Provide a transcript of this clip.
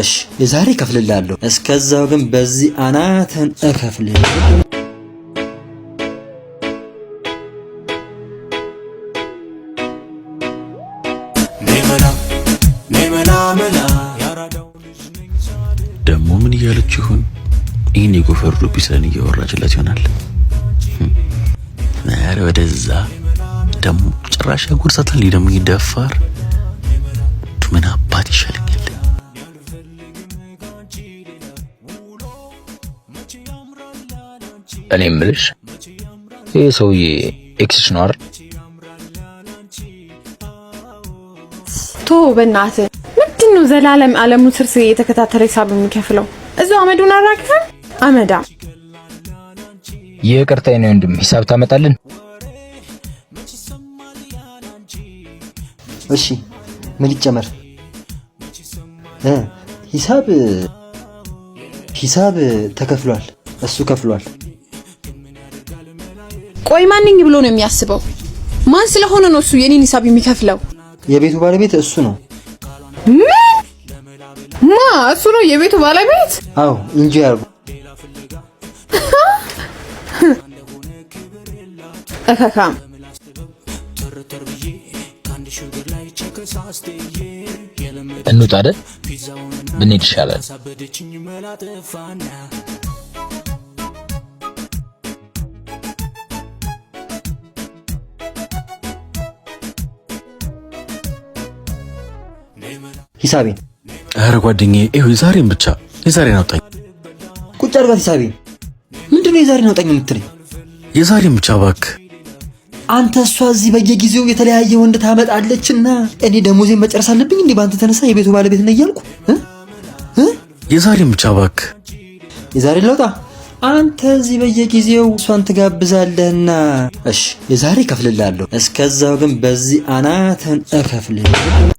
እሺ የዛሬ እከፍልልሃለሁ። እስከዛው ግን በዚህ አናተን እከፍልልሃለሁ። ደሞ ምን እያለች ይሆን? ይህን የጎፈሩ ቢሰን እያወራችላት ይሆናል። ኧረ ወደዛ ደሞ ጭራሽ ያጎርሳታል። ደሞ ይደፋር ምን አባት ይሻለኛል? እኔ የምልሽ ይሄ ሰውዬ ኤክስሽ ነው አይደል? ቶ በእናትህ ምንድነው ዘላለም ዓለሙ ስርስ የተከታተለ ሂሳብ የሚከፍለው? እዛው አመዱን አራግፈን አመዳ ይቅርታ ነው ወንድም፣ ሂሳብ ታመጣልን? እሺ ምን ይጨመር? ሂሳብ ተከፍሏል። እሱ ከፍሏል። ቆይ ማንኝ ብሎ ነው የሚያስበው? ማን ስለሆነ ነው እሱ የኔን ሂሳብ የሚከፍለው? የቤቱ ባለቤት እሱ ነው። እሱ ነው የቤቱ ባለቤት? አዎ እንጂ ያርጉ እከካም እንውጣ አይደል? ብንሄድ ይሻላል። ሂሳቤን ኧረ ጓደኛዬ ይኸው የዛሬን አውጣኝ። ቁጭ አድርጋት ሂሳቤን። ምንድነው የዛሬን አውጣኝ የምትለኝ? የዛሬን ብቻ እባክህ። አንተ እሷ እዚህ በየጊዜው የተለያየ ወንድ ታመጣለችና እኔ ደሞዜን መጨረስ አለብኝ እንዴ? ባንተ ተነሳ የቤቱ ባለቤት ነኝ እያልኩ የዛሬን ብቻ እባክህ። የዛሬን ለውጣ። አንተ እዚህ በየጊዜው እሷን ትጋብዛለህና እሺ የዛሬ እከፍልልሃለሁ። እስከዛው ግን በዚህ አናተን እከፍልልሃለሁ።